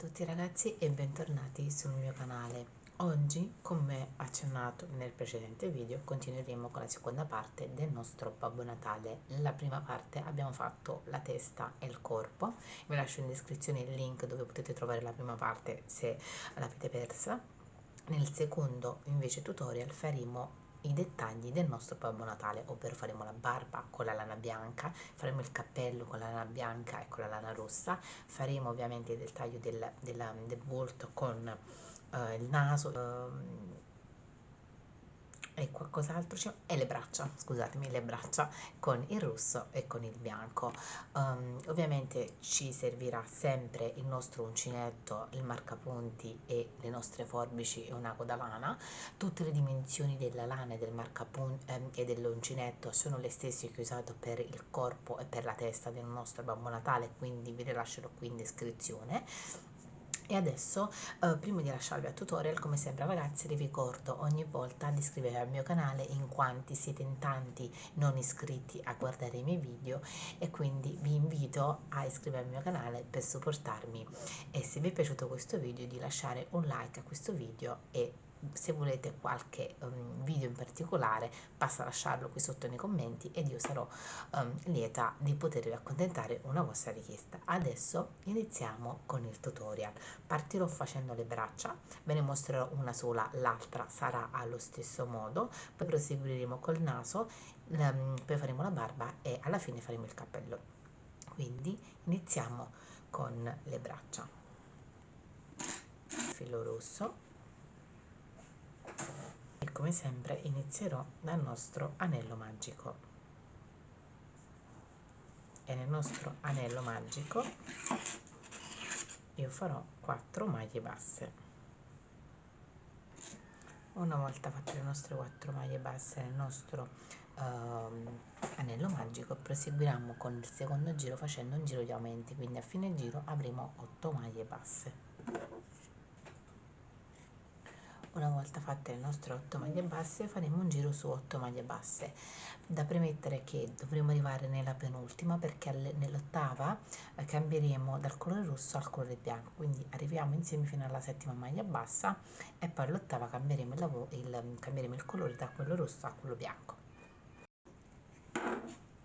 tutti ragazzi e bentornati sul mio canale. Oggi, come accennato nel precedente video, continueremo con la seconda parte del nostro Babbo Natale. Nella prima parte abbiamo fatto la testa e il corpo. Vi lascio in descrizione il link dove potete trovare la prima parte se l'avete persa. Nel secondo invece tutorial faremo i dettagli del nostro Babbo Natale, ovvero faremo la barba con la lana bianca, faremo il cappello con la lana bianca e con la lana rossa, faremo ovviamente il dettaglio del volto con il naso e qualcos'altro e le braccia, scusatemi, le braccia con il rosso e con il bianco. Ovviamente ci servirà sempre il nostro uncinetto, il marcapunti e le nostre forbici e un ago da lana. Tutte le dimensioni della lana e del marcapunti e dell'uncinetto sono le stesse che ho usato per il corpo e per la testa del nostro Babbo Natale, quindi vi lascerò qui in descrizione. E adesso, prima di lasciarvi al tutorial, come sempre ragazzi, vi ricordo ogni volta di iscrivervi al mio canale in quanti siete in tanti non iscritti a guardare i miei video, e quindi vi invito a iscrivervi al mio canale per supportarmi, e se vi è piaciuto questo video di lasciare un like a questo video, e se volete qualche video in particolare basta lasciarlo qui sotto nei commenti ed io sarò lieta di potervi accontentare una vostra richiesta. Adesso iniziamo con il tutorial. Partirò facendo le braccia, ve ne mostrerò una sola, l'altra sarà allo stesso modo, poi proseguiremo col naso, poi faremo la barba e alla fine faremo il cappello. Quindi iniziamo con le braccia. Filo rosso, e come sempre inizierò dal nostro anello magico, e nel nostro anello magico io farò 4 maglie basse. Una volta fatte le nostre 4 maglie basse nel nostro anello magico, proseguiamo con il secondo giro facendo un giro di aumenti, quindi a fine giro avremo 8 maglie basse. Una volta fatte le nostre 8 maglie basse faremo un giro su 8 maglie basse. Da premettere che dovremo arrivare nella penultima, perché nell'ottava cambieremo dal colore rosso al colore bianco, quindi arriviamo insieme fino alla settima maglia bassa e poi all'ottava cambieremo il colore da quello rosso a quello bianco.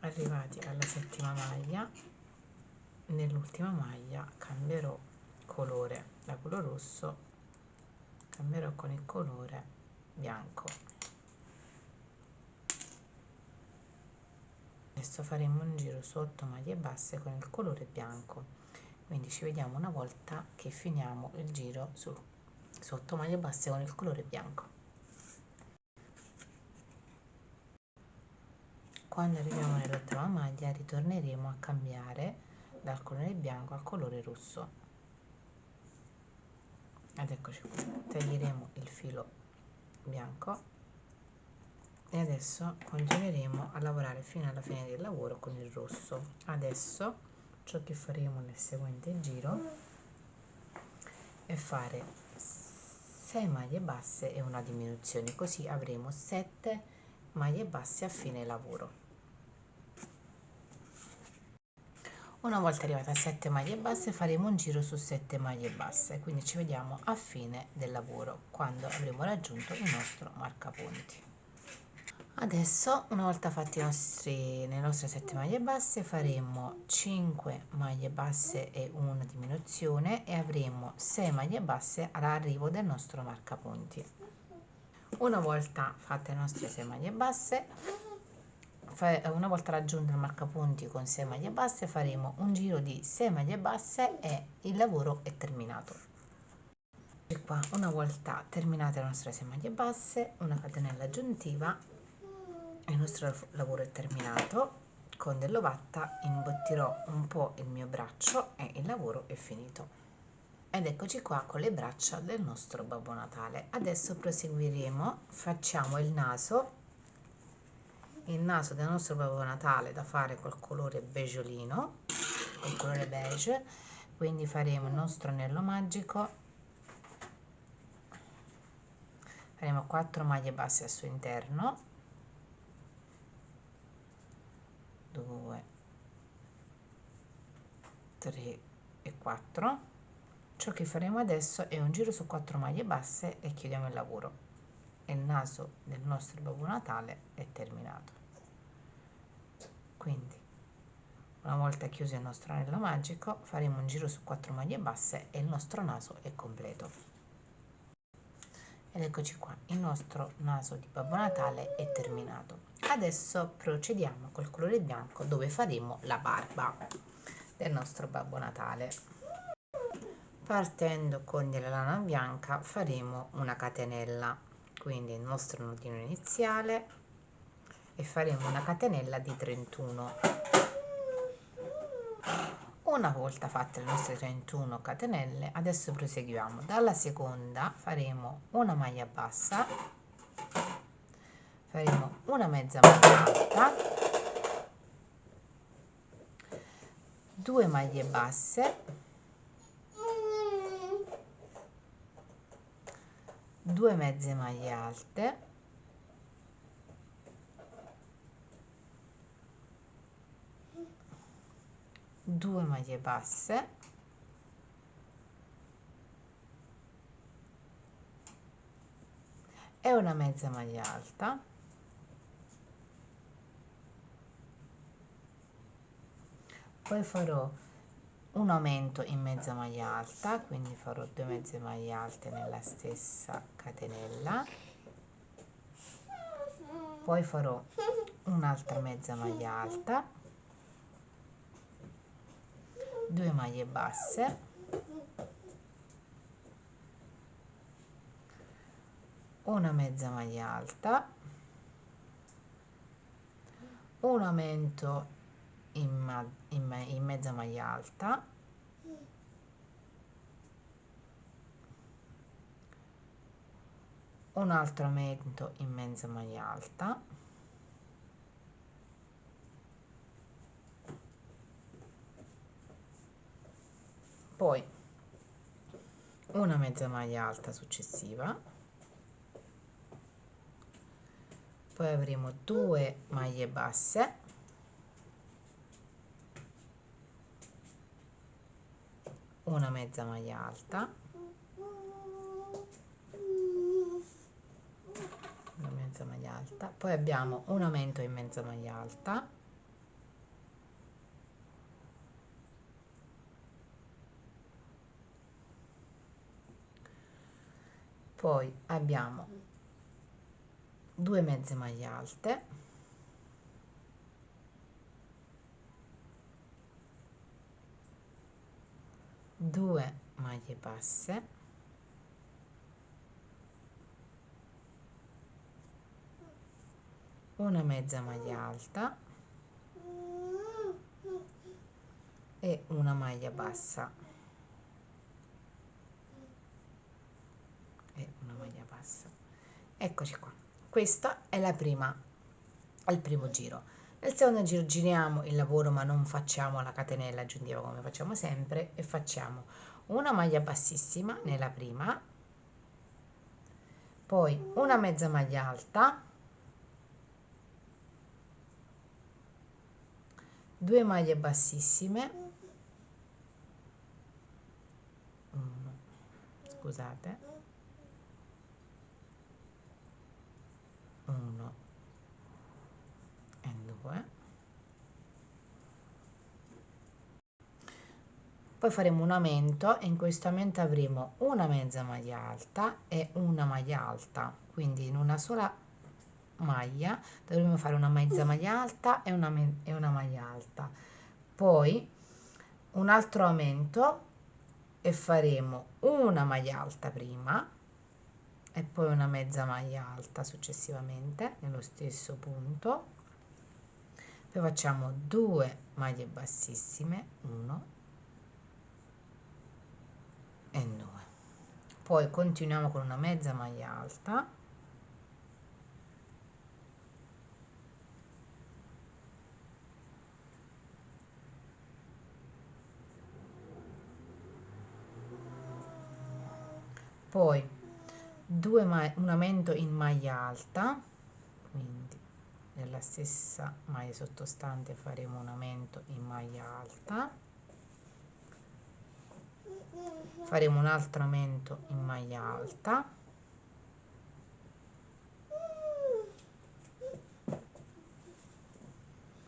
Arrivati alla settima maglia, nell'ultima maglia cambierò colore da quello rosso, cambierò con il colore bianco. Adesso faremo un giro su 8 maglie basse con il colore bianco, quindi ci vediamo una volta che finiamo il giro su 8 maglie basse con il colore bianco. Quando arriviamo nell'ottava maglia ritorneremo a cambiare dal colore bianco al colore rosso, ed eccoci qui, taglieremo il filo bianco e adesso continueremo a lavorare fino alla fine del lavoro con il rosso. Adesso ciò che faremo nel seguente giro è fare 6 maglie basse e una diminuzione, così avremo 7 maglie basse a fine lavoro. Una volta arrivata a 7 maglie basse faremo un giro su 7 maglie basse, quindi ci vediamo a fine del lavoro quando avremo raggiunto il nostro marcapunti. Adesso, una volta fatti le nostre 7 maglie basse, faremo 5 maglie basse e una diminuzione e avremo 6 maglie basse all'arrivo del nostro marcapunti. Una volta fatte le nostre 6 maglie basse, una volta raggiunto il marcapunti con 6 maglie basse, faremo un giro di 6 maglie basse e il lavoro è terminato. E qua, una volta terminate le nostre 6 maglie basse, una catenella aggiuntiva, il nostro lavoro è terminato. Con dell'ovatta imbottirò un po' il mio braccio e il lavoro è finito. Ed eccoci qua con le braccia del nostro Babbo Natale. Adesso proseguiremo, facciamo il naso del nostro Babbo Natale da fare col colore beggiolino, col colore beige, quindi faremo il nostro anello magico, faremo 4 maglie basse al suo interno, 2, 3 e 4, ciò che faremo adesso è un giro su 4 maglie basse e chiudiamo il lavoro, e il naso del nostro Babbo Natale è terminato. Quindi una volta chiuso il nostro anello magico faremo un giro su 4 maglie basse e il nostro naso è completo. Ed eccoci qua, il nostro naso di Babbo Natale è terminato. Adesso procediamo col colore bianco, dove faremo la barba del nostro Babbo Natale. Partendo con della lana bianca faremo una catenella, quindi il nostro nodino iniziale, e faremo una catenella di 31. Una volta fatte le nostre 31 catenelle, adesso proseguiamo. Dalla seconda faremo una maglia bassa, faremo una mezza maglia alta, 2 maglie basse, 2 mezze maglie alte, 2 maglie basse, e una mezza maglia alta, poi farò un aumento in mezza maglia alta, quindi farò 2 mezze maglie alte nella stessa catenella, poi farò un'altra mezza maglia alta, 2 maglie basse, una mezza maglia alta, un aumento in mezza maglia alta, un altro aumento in mezza maglia alta, poi una mezza maglia alta successiva, poi avremo 2 maglie basse, una mezza maglia alta, una mezza maglia alta, poi abbiamo un aumento in mezza maglia alta, poi abbiamo 2 mezze maglie alte, 2 maglie basse, una mezza maglia alta e una maglia bassa, e una maglia bassa. Eccoci qua, questa è la prima, al primo giro. Nel secondo giro giriamo il lavoro, ma non facciamo la catenella aggiuntiva come facciamo sempre, e facciamo una maglia bassissima nella prima, poi una mezza maglia alta, 2 maglie bassissime, scusate, 1 e 2, poi faremo un aumento, e in questo aumento avremo una mezza maglia alta e una maglia alta, quindi in una sola maglia dovremo fare una mezza maglia alta e una maglia alta, poi un altro aumento e faremo una maglia alta prima e poi una mezza maglia alta successivamente nello stesso punto, poi facciamo 2 maglie bassissime, 1 e 2, poi continuiamo con una mezza maglia alta, poi un aumento in maglia alta, quindi nella stessa maglia sottostante faremo un aumento in maglia alta, faremo un altro aumento in maglia alta,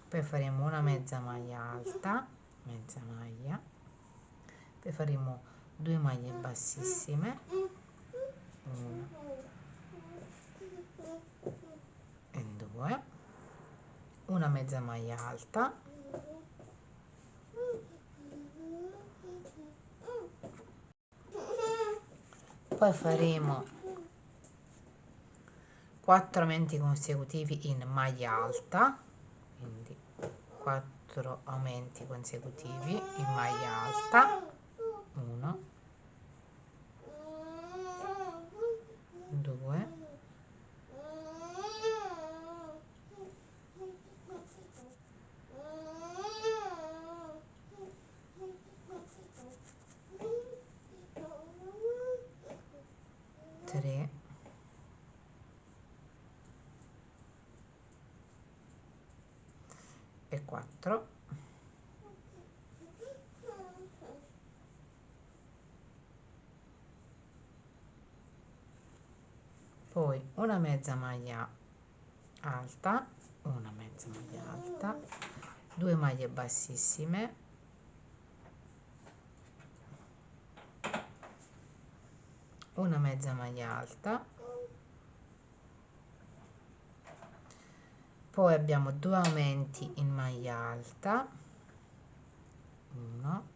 poi faremo una mezza maglia alta, mezza maglia, poi faremo 2 maglie bassissime, una e 2, una mezza maglia alta, poi faremo 4 aumenti consecutivi in maglia alta, quindi 4 aumenti consecutivi in maglia alta, 1, 2, 3 e 4, poi una mezza maglia alta, una mezza maglia alta, 2 maglie bassissime, una mezza maglia alta, poi abbiamo 2 aumenti in maglia alta, 1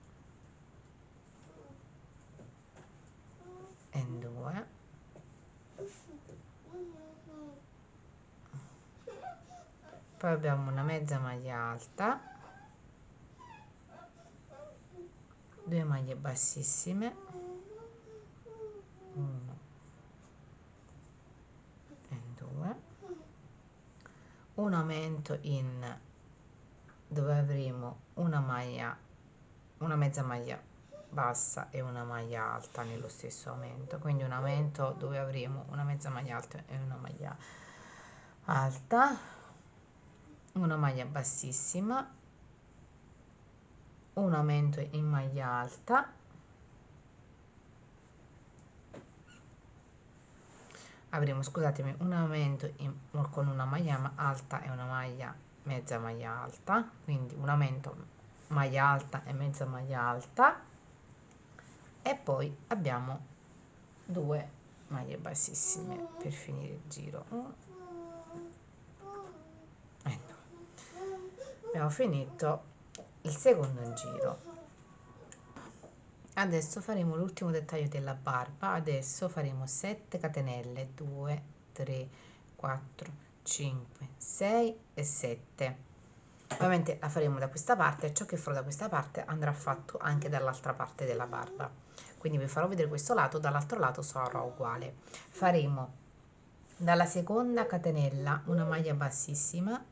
e 2, poi abbiamo una mezza maglia alta, 2 maglie bassissime, 1 e 2, un aumento in dove avremo una maglia, una mezza maglia bassa e una maglia alta nello stesso aumento, quindi un aumento dove avremo una mezza maglia alta e una maglia alta, una maglia bassissima, un aumento in maglia alta, avremo, scusatemi, un aumento con una maglia alta e una maglia mezza maglia alta, quindi un aumento maglia alta e mezza maglia alta, e poi abbiamo 2 maglie bassissime per finire il giro. 1 e 2. Abbiamo finito il secondo giro. Adesso faremo l'ultimo dettaglio della barba. Adesso faremo 7 catenelle, 2, 3, 4, 5, 6 e 7. Ovviamente la faremo da questa parte, e ciò che farò da questa parte andrà fatto anche dall'altra parte della barba, quindi vi farò vedere questo lato, dall'altro lato sarà uguale. Faremo dalla seconda catenella una maglia bassissima,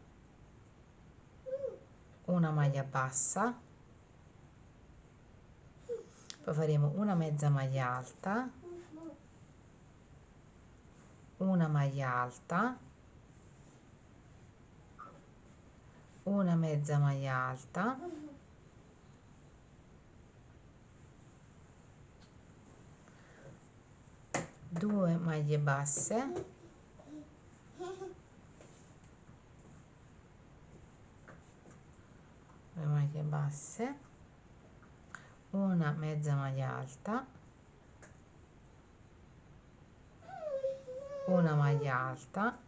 una maglia bassa, poi faremo una mezza maglia alta, una maglia alta, una mezza maglia alta, due maglie basse, due maglie basse, una mezza maglia alta, una maglia alta,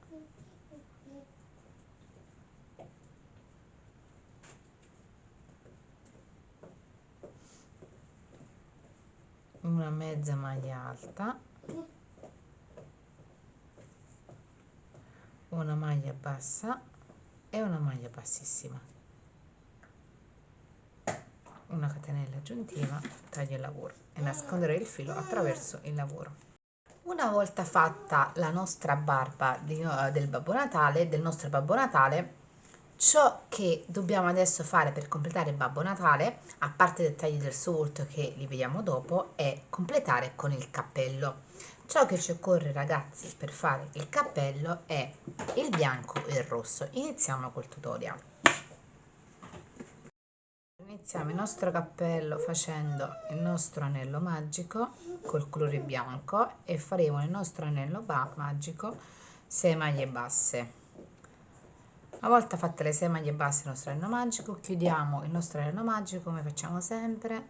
una mezza maglia alta, una maglia bassa e una maglia bassissima, una catenella aggiuntiva, taglio il lavoro e nasconderò il filo attraverso il lavoro. Una volta fatta la nostra barba del Babbo Natale, del nostro Babbo Natale, ciò che dobbiamo adesso fare per completare il Babbo Natale, a parte i dettagli del suo volto che li vediamo dopo, è completare con il cappello. Ciò che ci occorre, ragazzi, per fare il cappello è il bianco e il rosso. Iniziamo col tutorial. Iniziamo il nostro cappello facendo il nostro anello magico col colore bianco e faremo il nostro anello magico 6 maglie basse. Una volta fatte le 6 maglie basse il nostro anello magico, chiudiamo il nostro anello magico come facciamo sempre,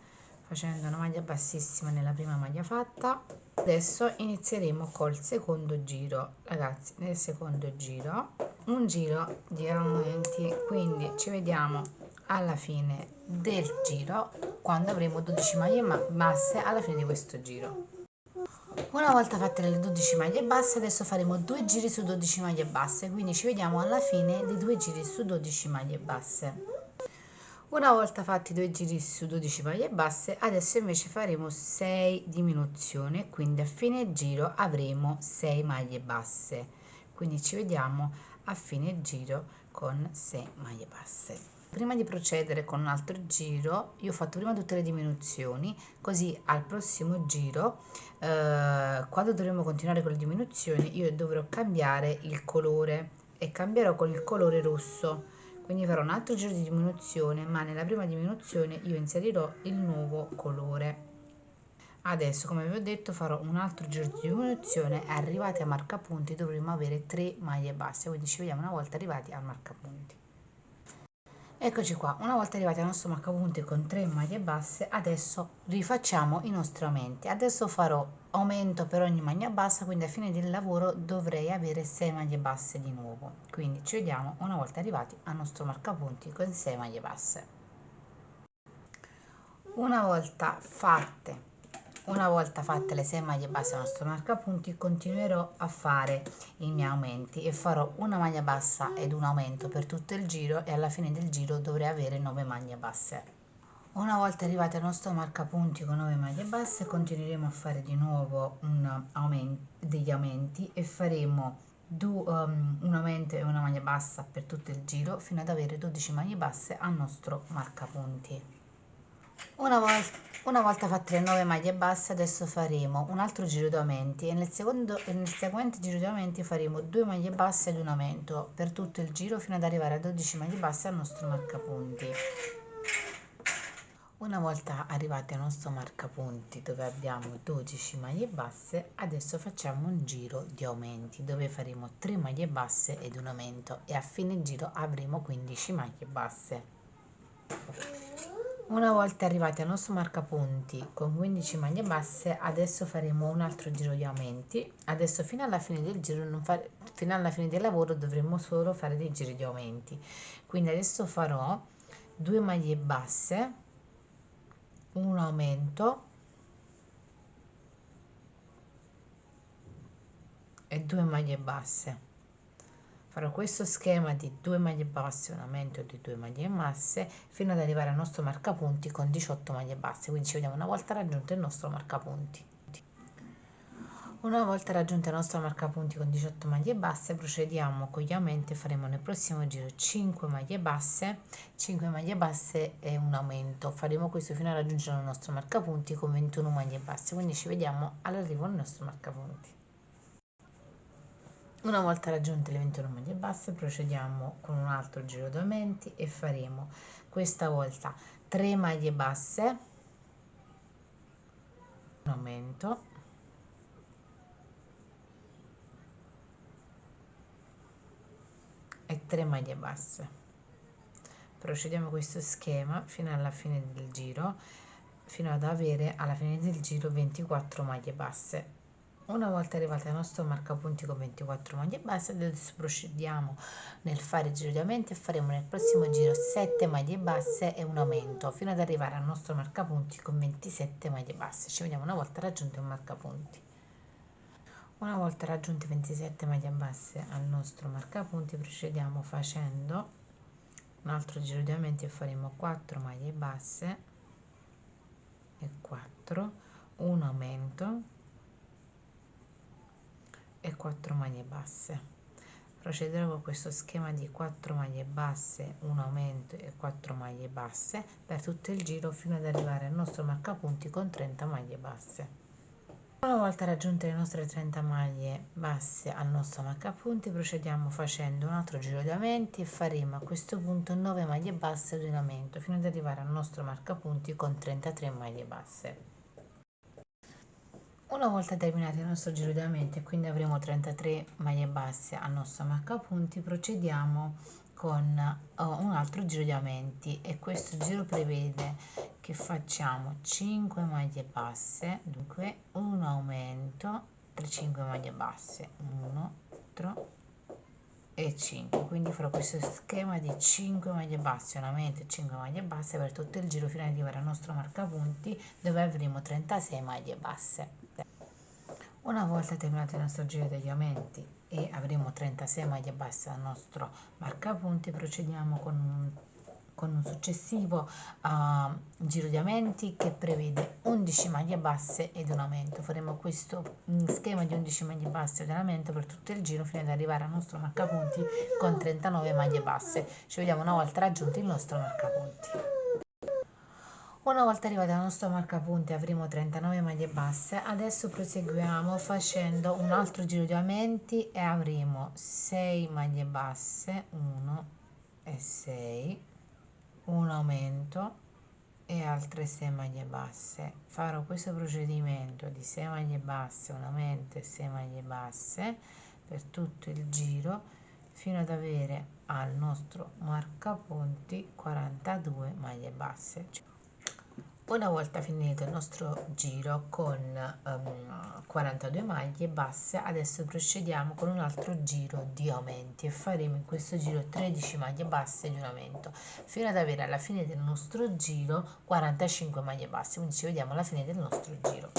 facendo una maglia bassissima nella prima maglia fatta. Adesso inizieremo col secondo giro, ragazzi. Nel secondo giro un giro di aumenti, quindi ci vediamo alla fine del giro quando avremo 12 maglie basse alla fine di questo giro. Una volta fatte le 12 maglie basse, adesso faremo 2 giri su 12 maglie basse, quindi ci vediamo alla fine dei 2 giri su 12 maglie basse. Una volta fatti 2 giri su 12 maglie basse, adesso invece faremo 6 diminuzioni, quindi a fine giro avremo 6 maglie basse. Quindi ci vediamo a fine giro con 6 maglie basse. Prima di procedere con un altro giro, io ho fatto prima tutte le diminuzioni, così al prossimo giro, quando dovremo continuare con le diminuzioni, io dovrò cambiare il colore e cambierò con il colore rosso. Quindi farò un altro giro di diminuzione, ma nella prima diminuzione io inserirò il nuovo colore. Adesso, come vi ho detto, farò un altro giro di diminuzione e arrivati a marcapunti dovremo avere 3 maglie basse, quindi ci vediamo una volta arrivati al marcapunti. Eccoci qua, una volta arrivati al nostro marcapunti con 3 maglie basse, adesso rifacciamo i nostri aumenti. Adesso farò aumento per ogni maglia bassa, quindi a fine del lavoro dovrei avere 6 maglie basse di nuovo. Quindi ci vediamo una volta arrivati al nostro marcapunti con 6 maglie basse. Una volta fatte le 6 maglie basse al nostro marcapunti, continuerò a fare i miei aumenti e farò una maglia bassa ed un aumento per tutto il giro e alla fine del giro dovrei avere 9 maglie basse. Una volta arrivati al nostro marcapunti con 9 maglie basse, continueremo a fare di nuovo degli aumenti e faremo un aumento e una maglia bassa per tutto il giro fino ad avere 12 maglie basse al nostro marcapunti. Una volta fatte le 9 maglie basse, adesso faremo un altro giro di aumenti e nel seguente giro di aumenti faremo 2 maglie basse ed un aumento per tutto il giro fino ad arrivare a 12 maglie basse al nostro marcapunti. Una volta arrivati al nostro marcapunti dove abbiamo 12 maglie basse, adesso facciamo un giro di aumenti dove faremo 3 maglie basse ed un aumento e a fine giro avremo 15 maglie basse. Una volta arrivati al nostro marcapunti con 15 maglie basse, adesso faremo un altro giro di aumenti. Adesso fino alla fine del giro, fino alla fine del lavoro dovremo solo fare dei giri di aumenti. Quindi adesso farò 2 maglie basse, un aumento e 2 maglie basse. Farò questo schema di 2 maglie basse, un aumento di 2 maglie basse fino ad arrivare al nostro marcapunti con 18 maglie basse, quindi ci vediamo una volta raggiunto il nostro marcapunti. Una volta raggiunto il nostro marcapunti con 18 maglie basse, procediamo con gli aumenti e faremo nel prossimo giro 5 maglie basse e un aumento. Faremo questo fino a raggiungere il nostro marcapunti con 21 maglie basse, quindi ci vediamo all'arrivo al nostro marcapunti. Una volta raggiunte le 21 maglie basse, procediamo con un altro giro di aumenti e faremo questa volta 3 maglie basse, un aumento e 3 maglie basse. Procediamo questo schema fino alla fine del giro, fino ad avere alla fine del giro 24 maglie basse. Una volta arrivati al nostro marcapunti con 24 maglie basse, adesso procediamo nel fare il giro di aumenti e faremo nel prossimo giro 7 maglie basse e un aumento fino ad arrivare al nostro marcapunti con 27 maglie basse. Ci vediamo una volta raggiunto il marcapunti. Una volta raggiunte 27 maglie basse al nostro marcapunti, procediamo facendo un altro giro di aumenti e faremo 4 maglie basse e 4, un aumento e 4 maglie basse. Procederò con questo schema di 4 maglie basse, un aumento e 4 maglie basse per tutto il giro fino ad arrivare al nostro marcapunti con 30 maglie basse. Una volta raggiunte le nostre 30 maglie basse al nostro marcapunti, procediamo facendo un altro giro di aumenti e faremo a questo punto 9 maglie basse ad un aumento fino ad arrivare al nostro marcapunti con 33 maglie basse. Una volta terminato il nostro giro di aumenti e quindi avremo 33 maglie basse al nostro marcapunti, procediamo con un altro giro di aumenti e questo giro prevede che facciamo 5 maglie basse, dunque un aumento tra 5 maglie basse, 1, 4 e 5, quindi farò questo schema di 5 maglie basse, un aumento e 5 maglie basse per tutto il giro fino ad arrivare al nostro marcapunti dove avremo 36 maglie basse. Una volta terminato il nostro giro degli aumenti e avremo 36 maglie basse al nostro marcapunti, procediamo con un successivo giro di aumenti che prevede 11 maglie basse ed un aumento. Faremo questo schema di 11 maglie basse ed un aumento per tutto il giro fino ad arrivare al nostro marcapunti con 39 maglie basse. Ci vediamo una volta raggiunto il nostro marcapunti. Una volta arrivati al nostro marcapunti avremo 39 maglie basse, adesso proseguiamo facendo un altro giro di aumenti e avremo 6 maglie basse, 1 e 6, un aumento e altre 6 maglie basse. Farò questo procedimento di 6 maglie basse, un aumento e 6 maglie basse per tutto il giro fino ad avere al nostro marcapunti 42 maglie basse. Una volta finito il nostro giro con 42 maglie basse, adesso procediamo con un altro giro di aumenti e faremo in questo giro 13 maglie basse di un aumento fino ad avere alla fine del nostro giro 45 maglie basse, quindi ci vediamo alla fine del nostro giro.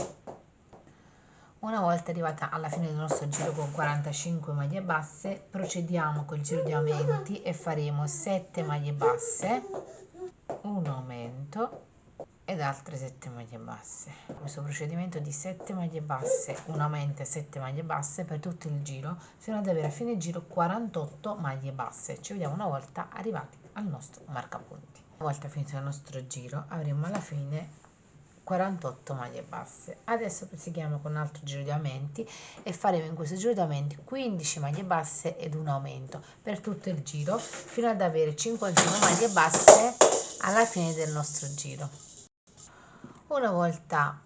Una volta arrivata alla fine del nostro giro con 45 maglie basse, procediamo col giro di aumenti e faremo 7 maglie basse, un aumento ed altre 7 maglie basse. Questo procedimento di 7 maglie basse, un aumento e 7 maglie basse per tutto il giro fino ad avere a fine giro 48 maglie basse. Ci vediamo una volta arrivati al nostro marcapunti. Una volta finito il nostro giro avremo alla fine 48 maglie basse. Adesso proseguiamo con un altro giro di aumenti e faremo in questo giro di aumenti 15 maglie basse ed un aumento per tutto il giro fino ad avere 51 maglie basse alla fine del nostro giro. Una volta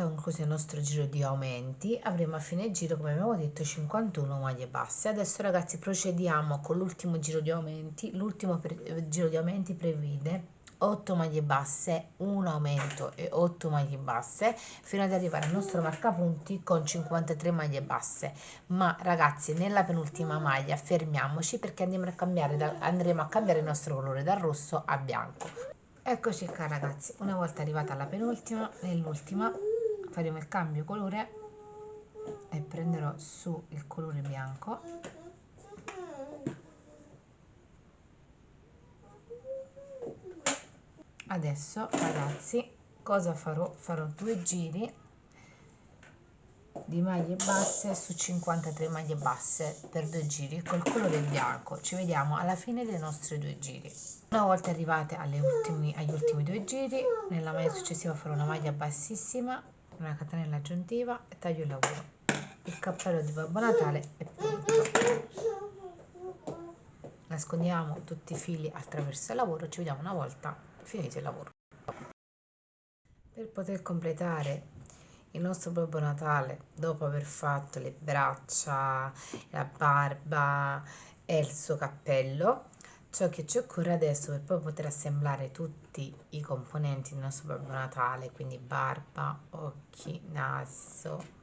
concluso il nostro giro di aumenti avremo a fine giro, come abbiamo detto, 51 maglie basse. Adesso ragazzi procediamo con l'ultimo giro di aumenti. L'ultimo giro di aumenti prevede 8 maglie basse, un aumento e 8 maglie basse fino ad arrivare al nostro marcapunti con 53 maglie basse. Ma ragazzi, nella penultima maglia fermiamoci perché andremo a cambiare il nostro colore dal rosso a bianco. Eccoci qua ragazzi, una volta arrivata alla penultima, nell'ultima faremo il cambio colore e prenderò su il colore bianco. Adesso ragazzi cosa farò? Farò 2 giri di maglie basse su 53 maglie basse per 2 giri col colore bianco. Ci vediamo alla fine dei nostri 2 giri. Una volta arrivate agli ultimi 2 giri, nella maglia successiva farò una maglia bassissima, una catenella aggiuntiva e taglio il lavoro. Il cappello di Babbo Natale è pronto. Nascondiamo tutti i fili attraverso il lavoro, ci vediamo una volta finito il lavoro. Per poter completare il nostro Babbo Natale, dopo aver fatto le braccia, la barba e il suo cappello, ciò che ci occorre adesso per poi poter assemblare tutti i componenti del nostro Babbo Natale, quindi barba, occhi, naso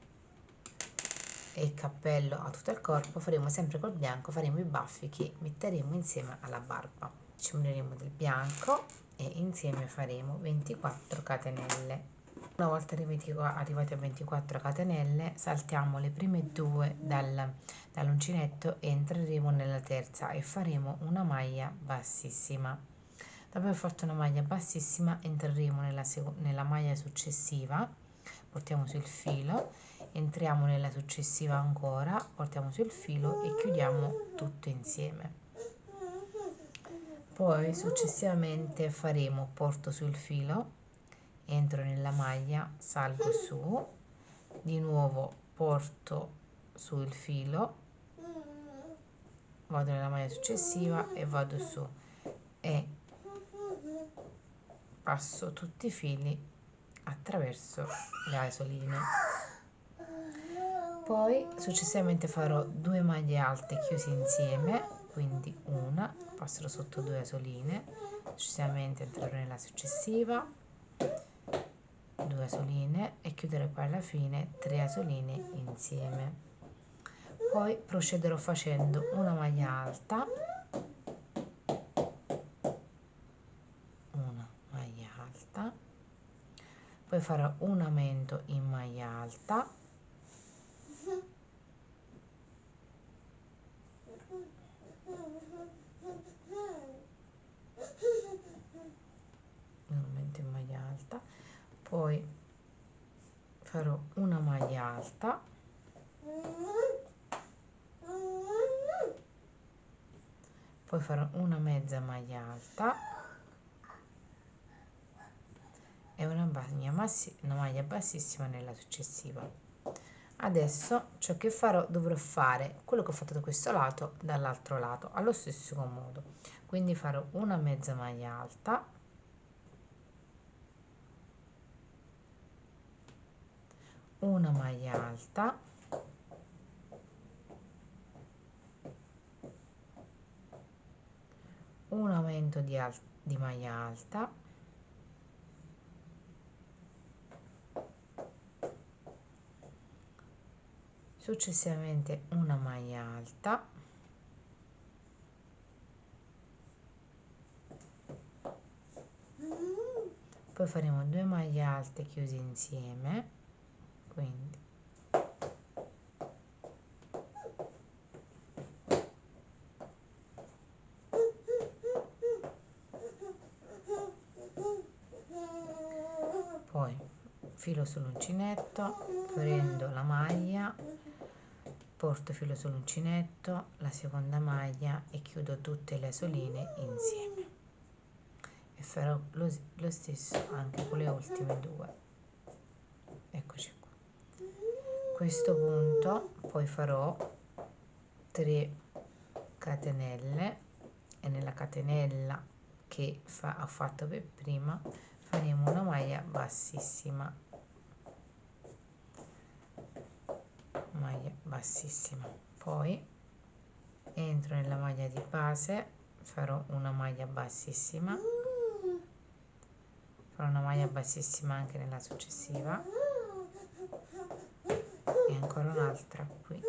e il cappello a tutto il corpo, faremo sempre col bianco, faremo i baffi che metteremo insieme alla barba. Ci muniremo del bianco e insieme faremo 24 catenelle. Una volta arrivati a 24 catenelle saltiamo le prime 2 dall'uncinetto e entreremo nella terza e faremo una maglia bassissima. Dopo aver fatto una maglia bassissima entreremo nella maglia successiva, portiamo sul filo, entriamo nella successiva ancora, portiamo sul filo e chiudiamo tutto insieme. Poi successivamente faremo porto sul filo, entro nella maglia, salgo su, di nuovo porto sul filo, vado nella maglia successiva e vado su e passo tutti i fili attraverso le asoline. Poi successivamente farò 2 maglie alte chiuse insieme, quindi una, passerò sotto 2 asoline, successivamente entrerò nella successiva, 2 asoline e chiuderò poi alla fine 3 asoline insieme. Poi procederò facendo una maglia alta, una maglia alta, poi farò un aumento in maglia alta, un aumento in maglia alta, poi farò una maglia alta, poi farò una mezza maglia alta e una maglia bassissima nella successiva. Adesso ciò che farò, dovrò fare quello che ho fatto da questo lato dall'altro lato allo stesso modo, quindi farò una mezza maglia alta, una maglia alta, un aumento di maglia alta, successivamente una maglia alta, poi faremo 2 maglie alte chiuse insieme, quindi poi filo sull'uncinetto, prendo la maglia, porto filo sull'uncinetto, la seconda maglia e chiudo tutte le asoline insieme e farò lo stesso anche con le ultime 2. Eccoci qua. A questo punto poi farò 3 catenelle e nella catenella che ho fatto per prima faremo una maglia bassissima, poi entro nella maglia di base, farò una maglia bassissima, farò una maglia bassissima anche nella successiva e ancora un'altra qui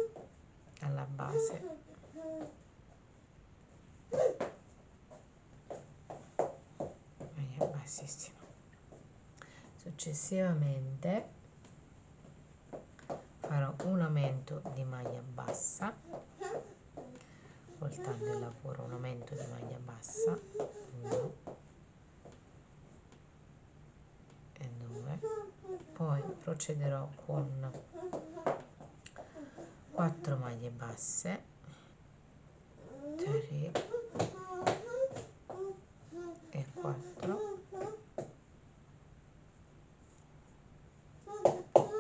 alla base, maglia bassissima. Successivamente farò un aumento di maglia bassa, voltando il lavoro, un aumento di maglia bassa, 1 e 2, poi procederò con 4 maglie basse, 3 e 4,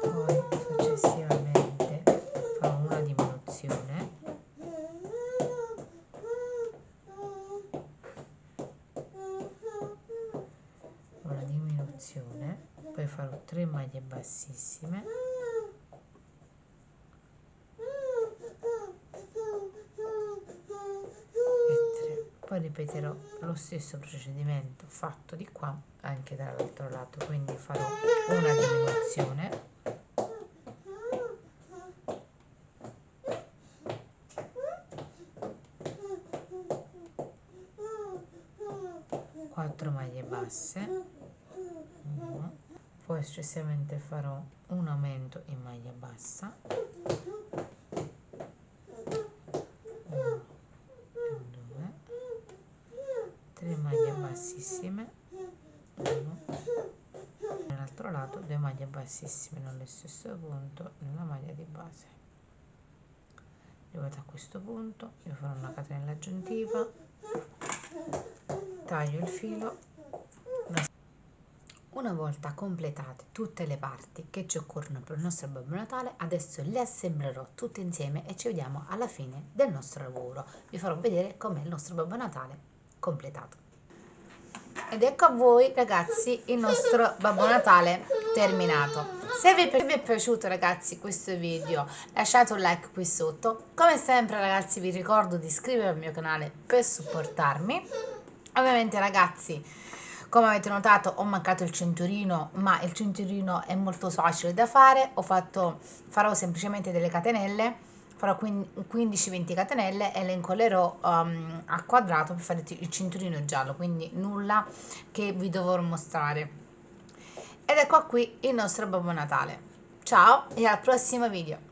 poi successivamente farò una diminuzione, poi farò 3 maglie bassissime e 3, poi ripeterò lo stesso procedimento fatto di qua anche dall'altro lato, quindi farò una diminuzione, 4 maglie basse, 1, poi successivamente farò un aumento in maglia bassa, 1 e 2, 3 maglie bassissime, 1, nell'altro lato 2 maglie bassissime nello stesso punto nella maglia di base. Arrivata a questo punto io farò una catenella aggiuntiva, taglio il filo, Una volta completate tutte le parti che ci occorrono per il nostro Babbo Natale, adesso le assemblerò tutte insieme e ci vediamo alla fine del nostro lavoro. Vi farò vedere com'è il nostro Babbo Natale completato. Ed ecco a voi ragazzi il nostro Babbo Natale terminato. Se vi è piaciuto ragazzi questo video, lasciate un like qui sotto. Come sempre ragazzi vi ricordo di iscrivervi al mio canale per supportarmi. Ovviamente ragazzi, come avete notato ho mancato il cinturino, ma il cinturino è molto facile da fare. Farò semplicemente delle catenelle, farò 15-20 catenelle e le incollerò a quadrato per fare il cinturino giallo, quindi nulla che vi dovrò mostrare. Ed ecco qui il nostro Babbo Natale. Ciao e al prossimo video.